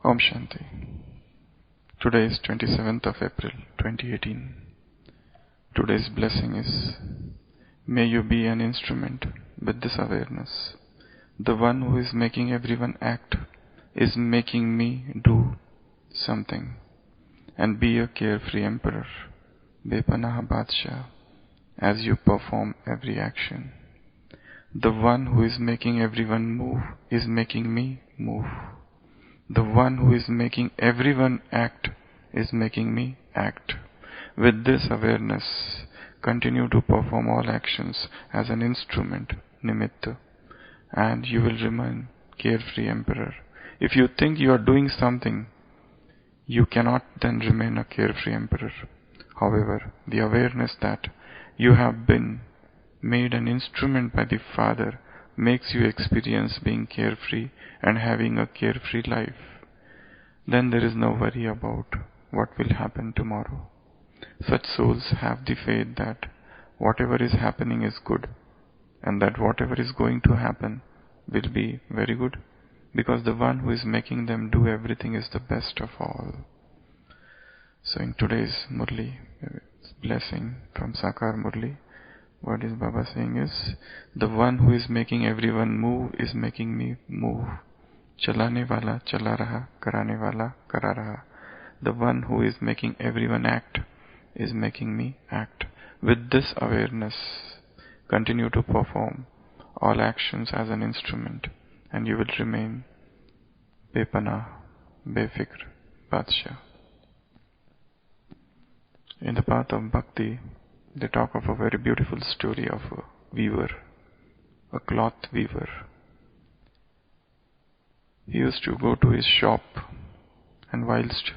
Om Shanti. Today is 27th of April 2018. Today's blessing is, may you be an instrument with this awareness. The one who is making everyone act is making me do something. And be a carefree emperor, Bepanah Badshah, as you perform every action. The one who is making everyone move is making me move. The one who is making everyone act is making me act. With this awareness, continue to perform all actions as an instrument, nimitta, and you will remain carefree emperor. If you think you are doing something, you cannot then remain a carefree emperor. However, the awareness that you have been made an instrument by the Father makes you experience being carefree and having a carefree life. Then there is no worry about what will happen tomorrow. Such souls have the faith that whatever is happening is good, and that whatever is going to happen will be very good, because the one who is making them do everything is the best of all. So in today's Murli, blessing from Sakar Murli, what is Baba saying is, the one who is making everyone move is making me move. Chalane wala chala raha, karane wala kara raha. The one who is making everyone act is making me act. With this awareness, continue to perform all actions as an instrument, and you will remain Bepanah, Befikr, Badshah. In the path of bhakti, they talk of a very beautiful story of a weaver, a cloth weaver. He used to go to his shop, and whilst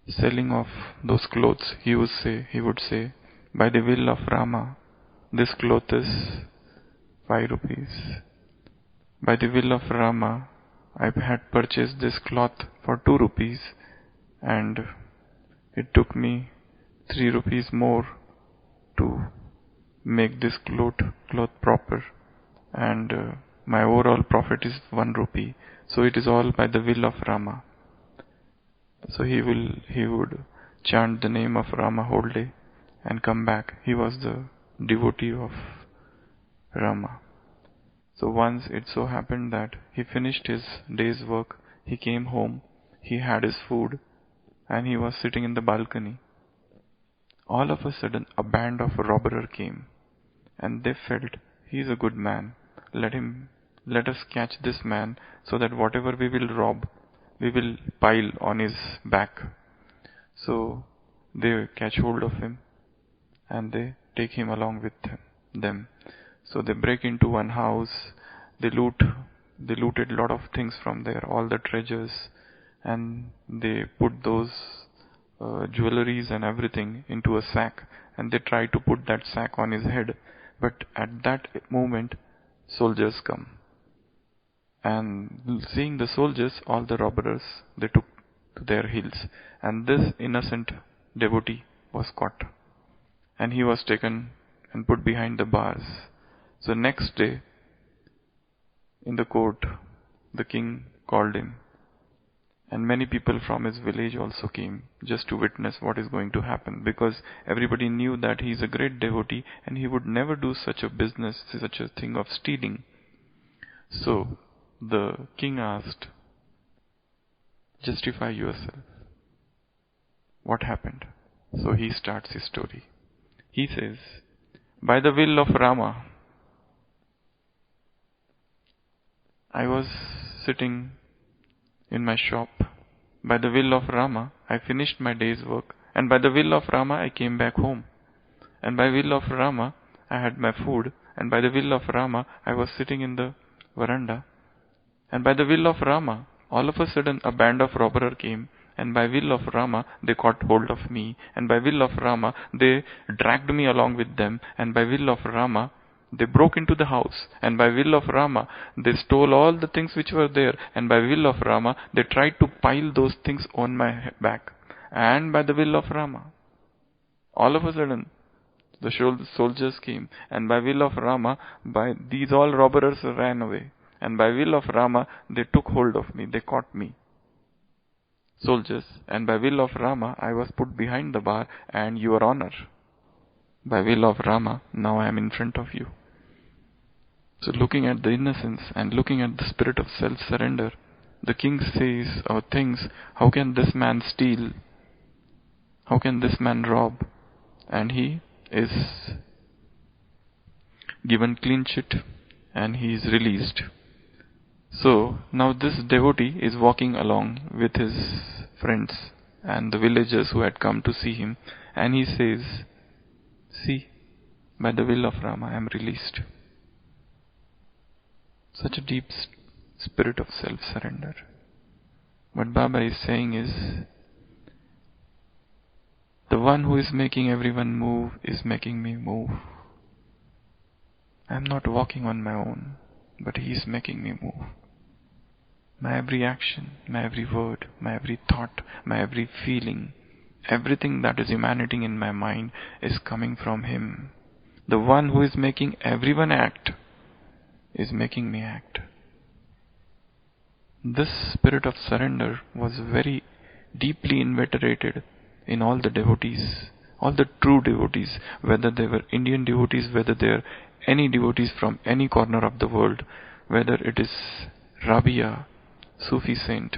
selling off those clothes, he would say, by the will of Rama, this cloth is 5 rupees. By the will of Rama, I had purchased this cloth for 2 rupees, and it took me 3 rupees more to make this cloth proper, and my overall profit is 1 rupee. So it is all by the will of Rama. So he would chant the name of Rama whole day and come back. He was the devotee of Rama. So once it so happened that he finished his day's work, he came home, he had his food, and he was sitting in the balcony. All of a sudden, a band of robbers came, and they felt, he is a good man. Let us catch this man, so that whatever we will rob, we will pile on his back. So they catch hold of him, and they take him along with them. So they break into one house, they looted a lot of things from there, all the treasures, and they put those jewelries and everything into a sack, and they try to put that sack on his head. But at that moment, soldiers come. And seeing the soldiers, all the robbers, they took to their heels. And this innocent devotee was caught. And he was taken and put behind the bars. So next day, in the court, the king called him. And many people from his village also came just to witness what is going to happen, because everybody knew that he is a great devotee and he would never do such a business, such a thing of stealing. So the king asked, justify yourself. What happened? So he starts his story. He says, by the will of Rama, I was sitting in my shop. By the will of Rama, I finished my day's work, and by the will of Rama, I came back home. And by will of Rama, I had my food, and by the will of Rama, I was sitting in the veranda. And by the will of Rama, all of a sudden a band of robbers came, and by will of Rama, they caught hold of me, and by will of Rama, they dragged me along with them, and by will of Rama, they broke into the house, and by will of Rama, they stole all the things which were there, and by will of Rama, they tried to pile those things on my back. And by the will of Rama, all of a sudden, the soldiers came, and by will of Rama, by these all robbers ran away, and by will of Rama, they took hold of me, they caught me. soldiers, and by will of Rama I was put behind the bar, and your honor, by will of Rama, now I am in front of you. So looking at the innocence and looking at the spirit of self-surrender, the king says or thinks, how can this man steal? How can this man rob? And he is given clean sheet and he is released. So now this devotee is walking along with his friends and the villagers who had come to see him, and he says, see, by the will of Rama I am released. Such a deep spirit of self-surrender. What Baba is saying is, the one who is making everyone move is making me move. I am not walking on my own, but he is making me move. My every action, my every word, my every thought, my every feeling, everything that is emanating in my mind is coming from him. The one who is making everyone act is making me act. This spirit of surrender was very deeply inveterate in all the devotees, all the true devotees, whether they were Indian devotees, whether they are any devotees from any corner of the world, whether it is Rabia, Sufi saint,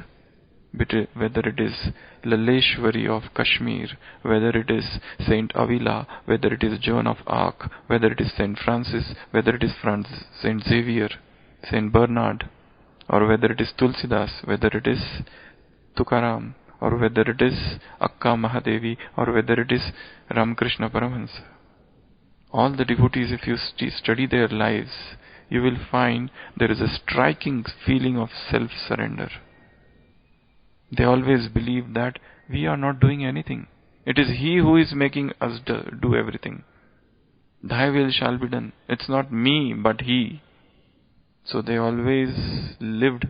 whether it is Laleshwari of Kashmir, whether it is Saint Avila, whether it is Joan of Arc, whether it is Saint Francis, whether it is Saint Xavier, Saint Bernard, or whether it is Tulsidas, whether it is Tukaram, or whether it is Akka Mahadevi, or whether it is Ramakrishna Paramahansa. All the devotees, if you study their lives, you will find there is a striking feeling of self-surrender. They always believe that we are not doing anything. It is He who is making us do everything. Thy will shall be done. It's not me, but He. So they always lived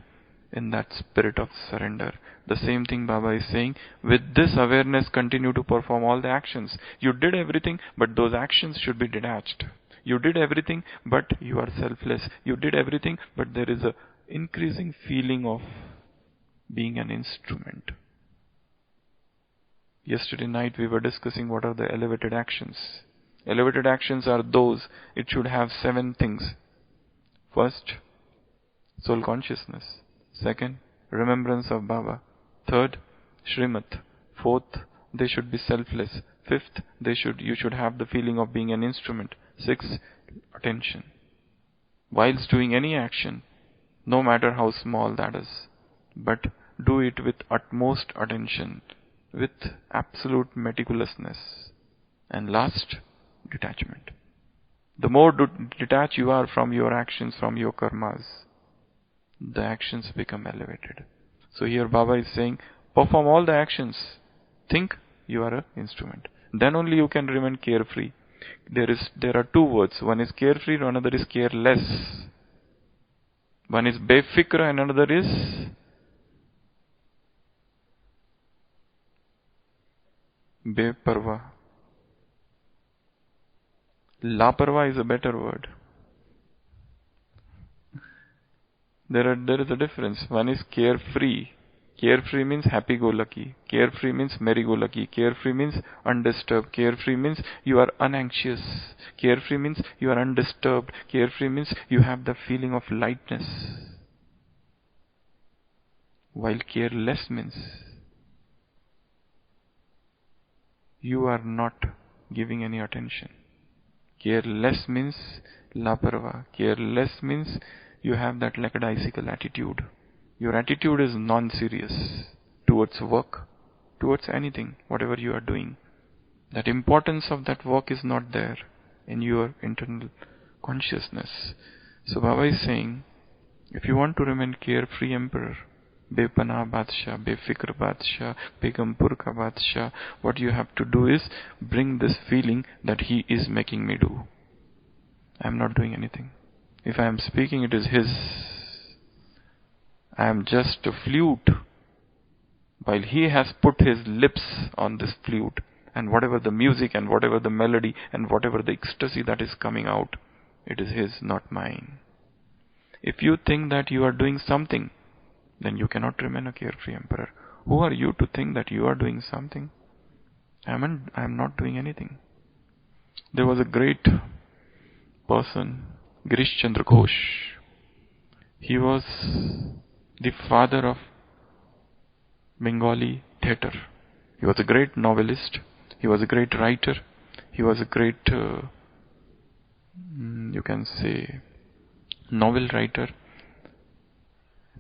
in that spirit of surrender. The same thing Baba is saying, with this awareness continue to perform all the actions. You did everything, but those actions should be detached. You did everything, but you are selfless. You did everything, but there is a increasing feeling of being an instrument. Yesterday night we were discussing what are the elevated actions. Elevated actions are those, it should have 7 things. First, soul consciousness. Second, remembrance of Baba. Third, Shrimat. Fourth, they should be selfless. Fifth, you should have the feeling of being an instrument. Sixth, attention. Whilst doing any action, no matter how small that is, but do it with utmost attention, with absolute meticulousness. And last, detachment. The more detached you are from your actions, from your karmas, the actions become elevated. So here Baba is saying, perform all the actions. Think you are an instrument. Then only you can remain carefree. There are 2 words. One is carefree, another is careless. One is befikr and another is beparwa. Laparwa is a better word. There is a difference. One is carefree. Carefree means happy-go-lucky. Carefree means merry-go-lucky. Carefree means undisturbed. Carefree means you are unanxious. Carefree means you are undisturbed. Carefree means you have the feeling of lightness. While careless means you are not giving any attention. Careless means laparwa. Careless means you have that lackadaisical attitude. Your attitude is non-serious towards work, towards anything, whatever you are doing. That importance of that work is not there in your internal consciousness. So Baba is saying, if you want to remain carefree emperor, Bepana Badshah, Befikr Badshah, Begampur Ka Badshah, what you have to do is bring this feeling that He is making me do. I am not doing anything. If I am speaking, it is His. I am just a flute, while He has put His lips on this flute, and whatever the music and whatever the melody and whatever the ecstasy that is coming out, it is His, not mine. If you think that you are doing something, then you cannot remain a carefree emperor. Who are you to think that you are doing something? I am not doing anything. There was a great person, Girish Chandra Ghosh. He was the father of Bengali theatre. He was a great novelist. He was a great writer. He was a great, you can say, novel writer,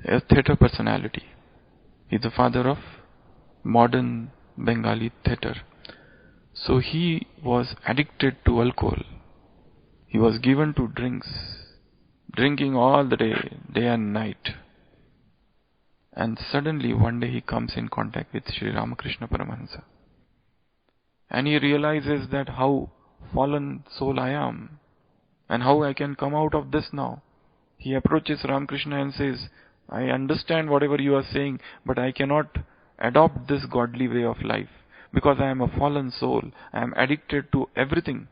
a theatre personality. He's the father of modern Bengali theatre. So he was addicted to alcohol. He was given to drinks, drinking all the day and night. And suddenly one day he comes in contact with Sri Ramakrishna Paramahansa. And he realizes that how fallen soul I am and how I can come out of this now. He approaches Ramakrishna and says, I understand whatever you are saying, but I cannot adopt this godly way of life because I am a fallen soul. I am addicted to everything.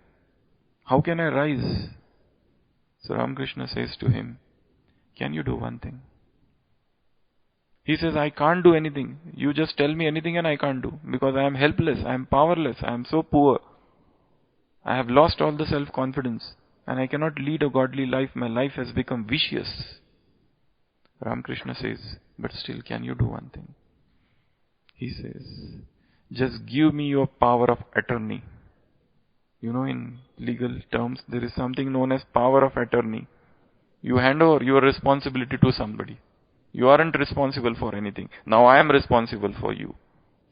How can I rise? So Ramakrishna says to him, can you do one thing? He says, I can't do anything. You just tell me anything and I can't do because I am helpless, I am powerless, I am so poor. I have lost all the self-confidence and I cannot lead a godly life. My life has become vicious. Ramakrishna says, but still, can you do one thing? He says, just give me your power of attorney. You know, in legal terms, there is something known as power of attorney. You hand over your responsibility to somebody. You aren't responsible for anything. Now I am responsible for you.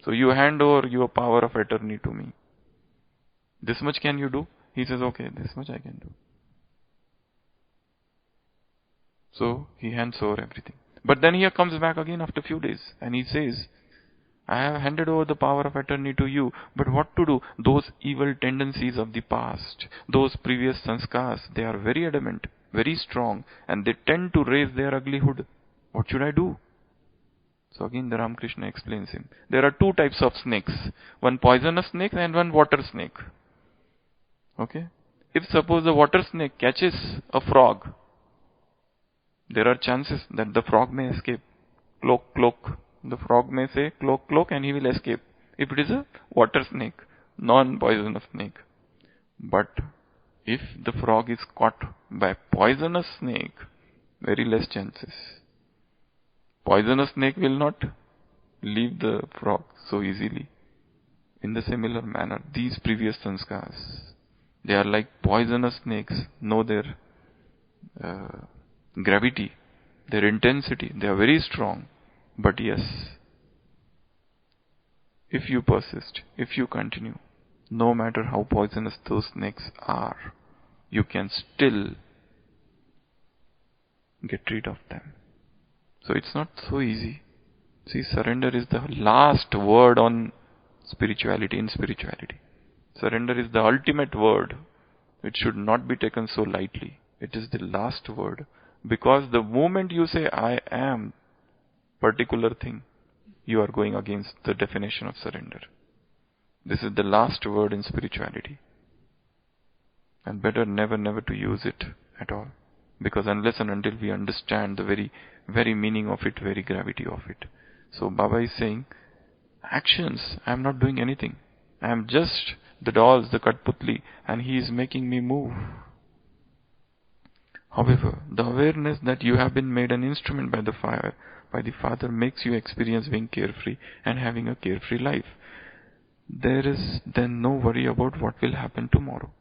So you hand over your power of attorney to me. This much can you do? He says, okay, this much I can do. So he hands over everything. But then he comes back again after a few days and he says, I have handed over the power of attorney to you, but what to do? Those evil tendencies of the past, those previous sanskars, they are very adamant, very strong, and they tend to raise their ugly hood. What should I do? So again the Ramakrishna explains him. There are two types of snakes. One poisonous snake and one water snake. Okay? If suppose the water snake catches a frog, there are chances that the frog may escape. Cloak, cloak. The frog may say cloak, cloak and he will escape. If it is a water snake, non-poisonous snake. But if the frog is caught by poisonous snake, very less chances. Poisonous snake will not leave the frog so easily. In the similar manner, these previous sanskars, they are like poisonous snakes, know their gravity, their intensity, they are very strong. But yes, if you persist, if you continue, no matter how poisonous those snakes are, you can still get rid of them. So it's not so easy. See, surrender is the last word on spirituality, in spirituality. Surrender is the ultimate word. It should not be taken so lightly. It is the last word. Because the moment you say, I am particular thing, you are going against the definition of surrender. This is the last word in spirituality. And better never to use it at all. Because unless and until we understand the very meaning of it, very gravity of it. So Baba is saying, actions, I am not doing anything. I am just the dolls, the Katputli, and he is making me move. However, the awareness that you have been made an instrument by the Father makes you experience being carefree and having a carefree life. There is then no worry about what will happen tomorrow.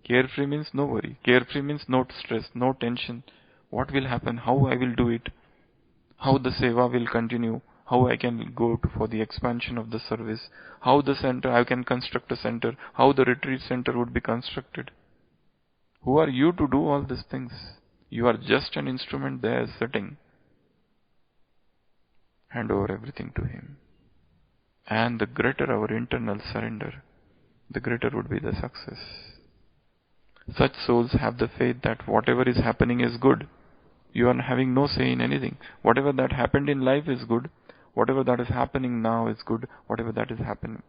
Carefree means no worry. Carefree means no stress, no tension. What will happen, how I will do it, how the seva will continue, how I can go for the expansion of the service, how the center, I can construct a center, how the retreat center would be constructed. Who are you to do all these things? You are just an instrument there sitting. Hand over everything to Him. And the greater our internal surrender, the greater would be the success. Such souls have the faith that whatever is happening is good. You are having no say in anything. Whatever that happened in life is good. Whatever that is happening now is good. Whatever that is happening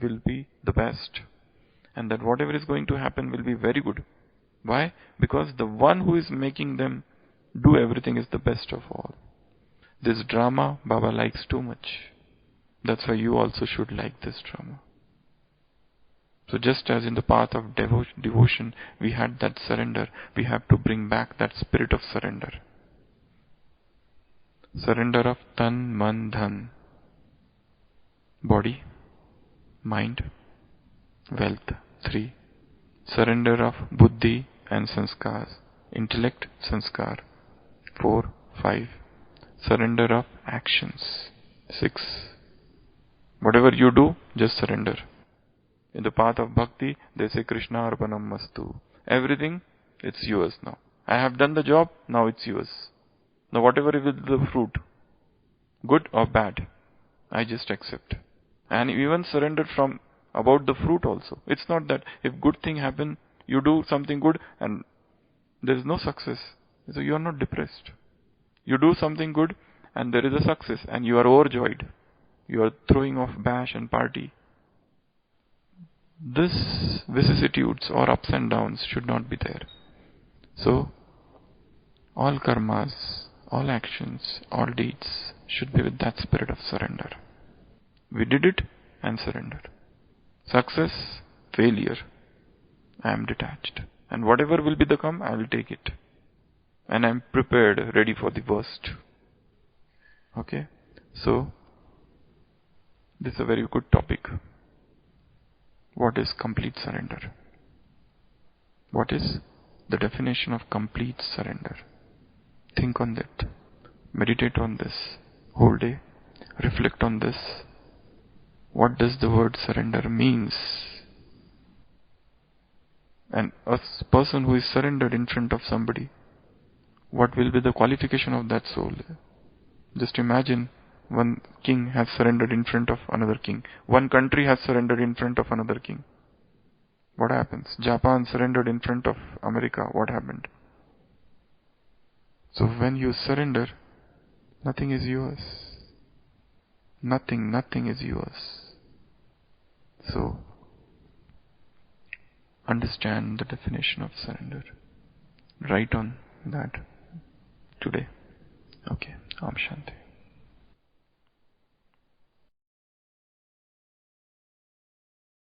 will be the best. And that whatever is going to happen will be very good. Why? Because the one who is making them do everything is the best of all. This drama Baba likes too much. That's why you also should like this drama. So just as in the path of devotion, we had that surrender, we have to bring back that spirit of surrender. Surrender of tan, man, dhan. Body, mind, wealth. 3. Surrender of buddhi and sanskars. Intellect, sanskar. 4, 5. Surrender of actions. 6. Whatever you do, just surrender. In the path of bhakti, they say Krishna Arpanam Mastu. Everything, it's yours now. I have done the job, now it's yours. Now whatever is the fruit, good or bad, I just accept. And even surrender from about the fruit also. It's not that if good thing happen, you do something good and there is no success. So you are not depressed. You do something good and there is a success and you are overjoyed. You are throwing off bash and party. This vicissitudes or ups and downs should not be there. So, all karmas, all actions, all deeds should be with that spirit of surrender. We did it and surrendered. Success, failure, I am detached. And whatever will be the come, I will take it. And I am prepared, ready for the worst. Okay? So, this is a very good topic. What is complete surrender? What is the definition of complete surrender? Think on that. Meditate on this whole day. Reflect on this. What does the word surrender means? And a person who is surrendered in front of somebody, what will be the qualification of that soul? Just imagine one king has surrendered in front of another king. One country has surrendered in front of another king. What happens? Japan surrendered in front of America. What happened? So when you surrender, nothing is yours. Nothing is yours. So, understand the definition of surrender. Write on that today. Okay. Om Shanti.